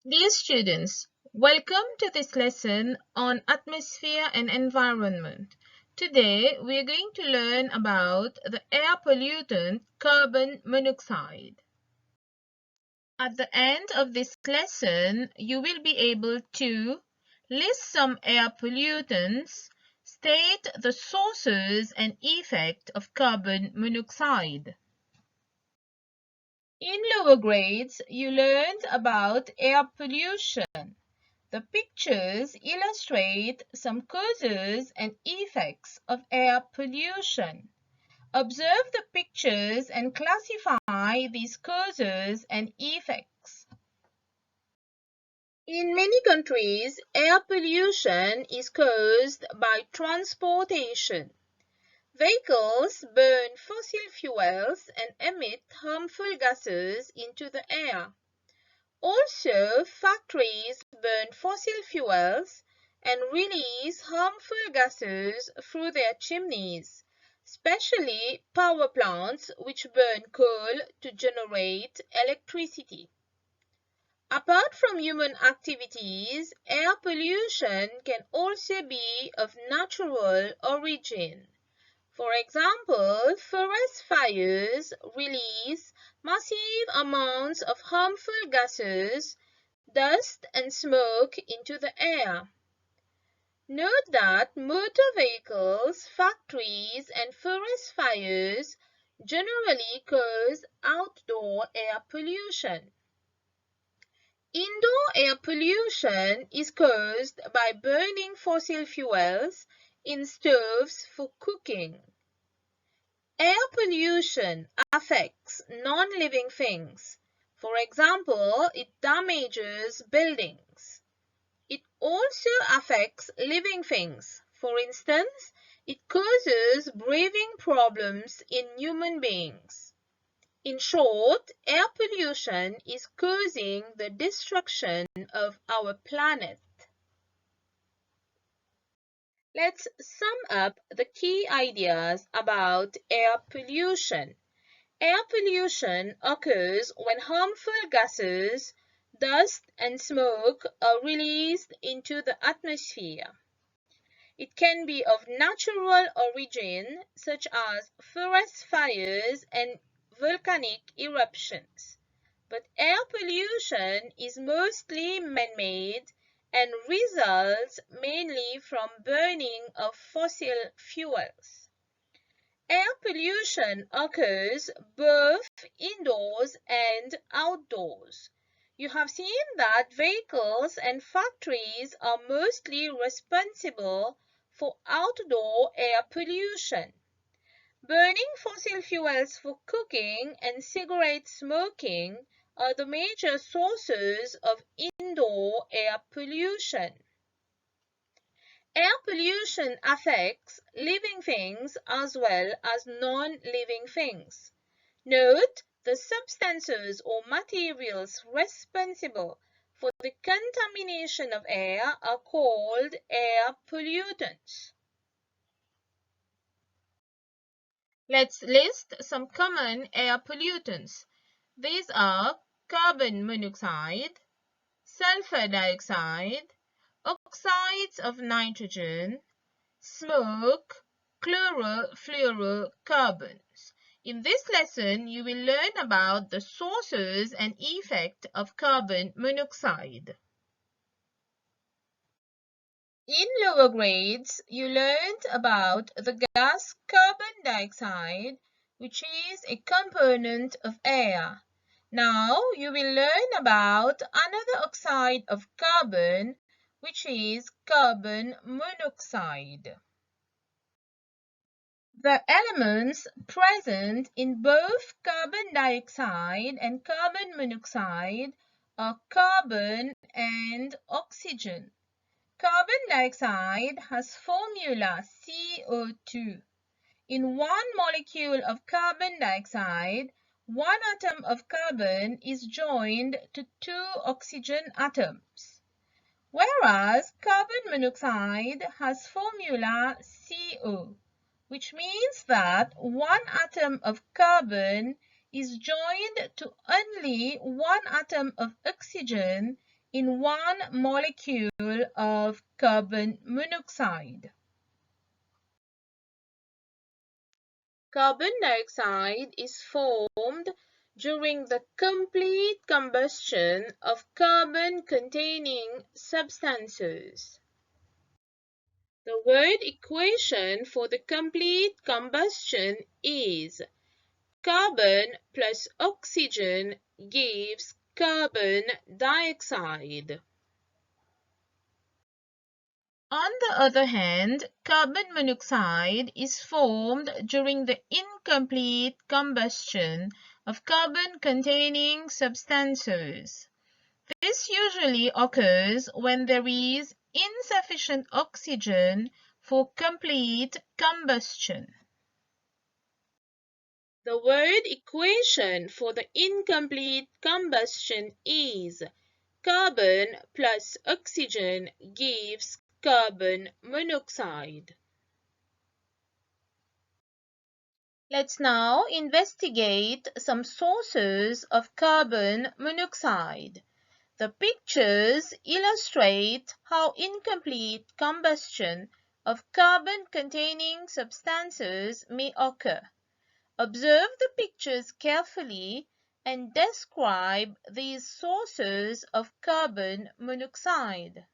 Dear students, welcome to this lesson on atmosphere and environment. Today we are going to learn about the air pollutant carbon monoxide. At the end of this lesson, you will be able to list some air pollutants, state the sources and effect of carbon monoxide. In lower grades, you learned about air pollution. The pictures illustrate some causes and effects of air pollution. Observe the pictures and classify these causes and effects. In many countries, air pollution is caused by transportation. Vehicles burn fossil fuels and emit harmful gases into the air. Also, factories burn fossil fuels and release harmful gases through their chimneys, especially power plants which burn coal to generate electricity. Apart from human activities, air pollution can also be of natural origin. For example, forest fires release massive amounts of harmful gases, dust and smoke into the air. Note that motor vehicles, factories and forest fires generally cause outdoor air pollution. Indoor air pollution is caused by burning fossil fuels in stoves for cooking. Air pollution affects non-living things. For example, it damages buildings. It also affects living things. For instance, it causes breathing problems in human beings. In short, air pollution is causing the destruction of our planet. Let's sum up the key ideas about air pollution. Air pollution occurs when harmful gases, dust and smoke are released into the atmosphere. It can be of natural origin, such as forest fires and volcanic eruptions. But air pollution is mostly man-made and results mainly from burning of fossil fuels. Air pollution occurs both indoors and outdoors. You have seen that vehicles and factories are mostly responsible for outdoor air pollution. Burning fossil fuels for cooking and cigarette smoking are the major sources of indoor air pollution. Air pollution affects living things as well as non-living things. Note, the substances or materials responsible for the contamination of air are called air pollutants. Let's list some common air pollutants. These are carbon monoxide, sulfur dioxide, oxides of nitrogen, smoke, chlorofluorocarbons. In this lesson, you will learn about the sources and effect of carbon monoxide. In lower grades, you learned about the gas carbon dioxide, which is a component of air. Now you will learn about another oxide of carbon, which is carbon monoxide. The elements present in both carbon dioxide and carbon monoxide are carbon and oxygen. Carbon dioxide has formula CO2. In one molecule of carbon dioxide, one atom of carbon is joined to two oxygen atoms, whereas carbon monoxide has formula CO, which means that one atom of carbon is joined to only one atom of oxygen in one molecule of carbon monoxide. Carbon dioxide is formed during the complete combustion of carbon-containing substances. The word equation for the complete combustion is carbon plus oxygen gives carbon dioxide. On the other hand, carbon monoxide is formed during the incomplete combustion of carbon-containing substances. This usually occurs when there is insufficient oxygen for complete combustion. The word equation for the incomplete combustion is carbon plus oxygen gives carbon monoxide. Let's now investigate some sources of carbon monoxide. The pictures illustrate how incomplete combustion of carbon-containing substances may occur. Observe the pictures carefully and describe these sources of carbon monoxide.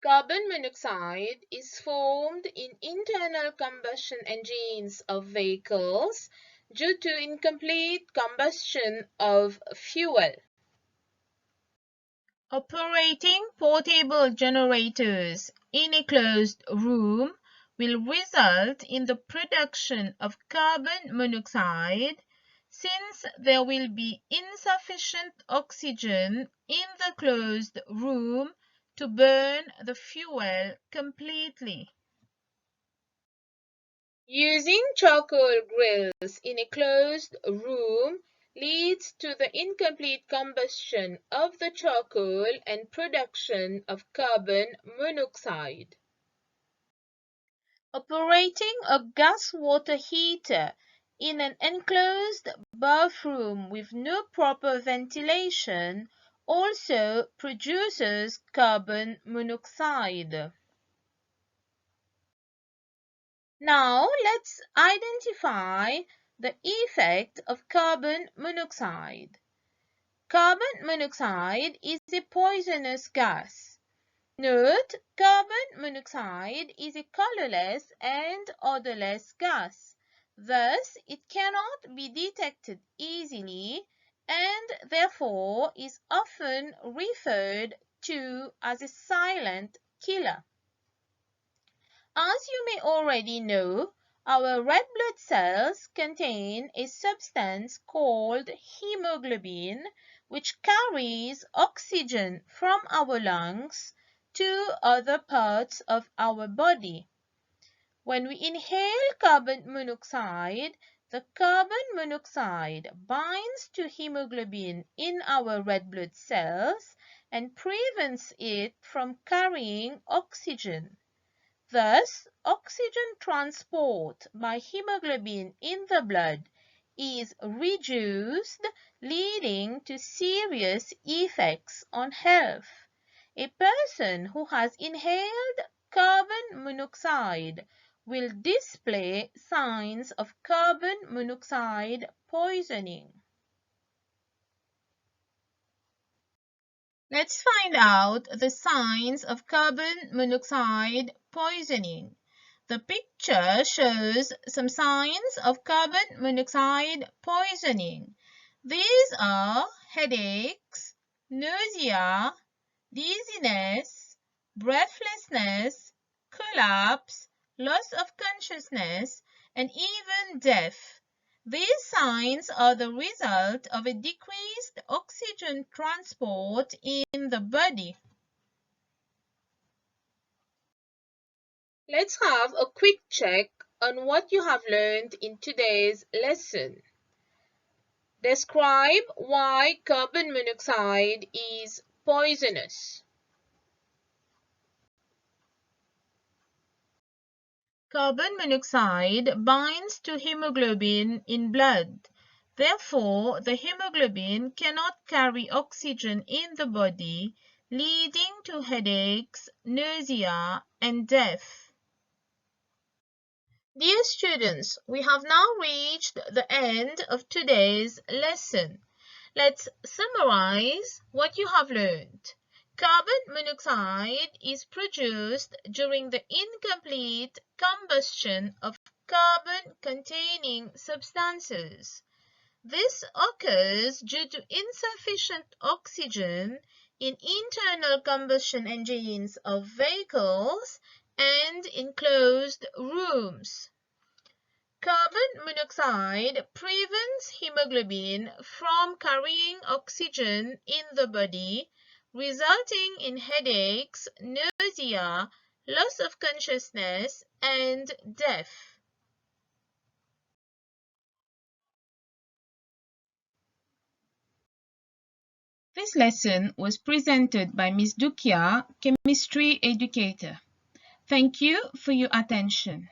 Carbon monoxide is formed in internal combustion engines of vehicles due to incomplete combustion of fuel. Operating portable generators in a closed room will result in the production of carbon monoxide since there will be insufficient oxygen in the closed room to burn the fuel completely. Using charcoal grills in a closed room leads to the incomplete combustion of the charcoal and production of carbon monoxide. Operating a gas water heater in an enclosed bathroom with no proper ventilation also produces carbon monoxide. Now let's identify the effect of carbon monoxide. Carbon monoxide is a poisonous gas. Note, carbon monoxide is a colorless and odorless gas. Thus, it cannot be detected easily and therefore is often referred to as a silent killer. As you may already know, our red blood cells contain a substance called hemoglobin, which carries oxygen from our lungs to other parts of our body. When we inhale carbon monoxide, the carbon monoxide binds to hemoglobin in our red blood cells and prevents it from carrying oxygen. Thus, oxygen transport by hemoglobin in the blood is reduced, leading to serious effects on health. A person who has inhaled carbon monoxide will display signs of carbon monoxide poisoning. Let's find out the signs of carbon monoxide poisoning. The picture shows some signs of carbon monoxide poisoning. These are headaches, nausea, dizziness, breathlessness, collapse, loss of consciousness, and even death. These signs are the result of a decreased oxygen transport in the body. Let's have a quick check on what you have learned in today's lesson. Describe why carbon monoxide is poisonous. Carbon monoxide binds to hemoglobin in blood. Therefore, the hemoglobin cannot carry oxygen in the body, leading to headaches, nausea, and death. Dear students, we have now reached the end of today's lesson. Let's summarize what you have learned. Carbon monoxide is produced during the incomplete combustion of carbon-containing substances. This occurs due to insufficient oxygen in internal combustion engines of vehicles and enclosed rooms. Carbon monoxide prevents hemoglobin from carrying oxygen in the body, resulting in headaches, nausea, loss of consciousness, and death. This lesson was presented by Ms. Dukia, chemistry educator. Thank you for your attention.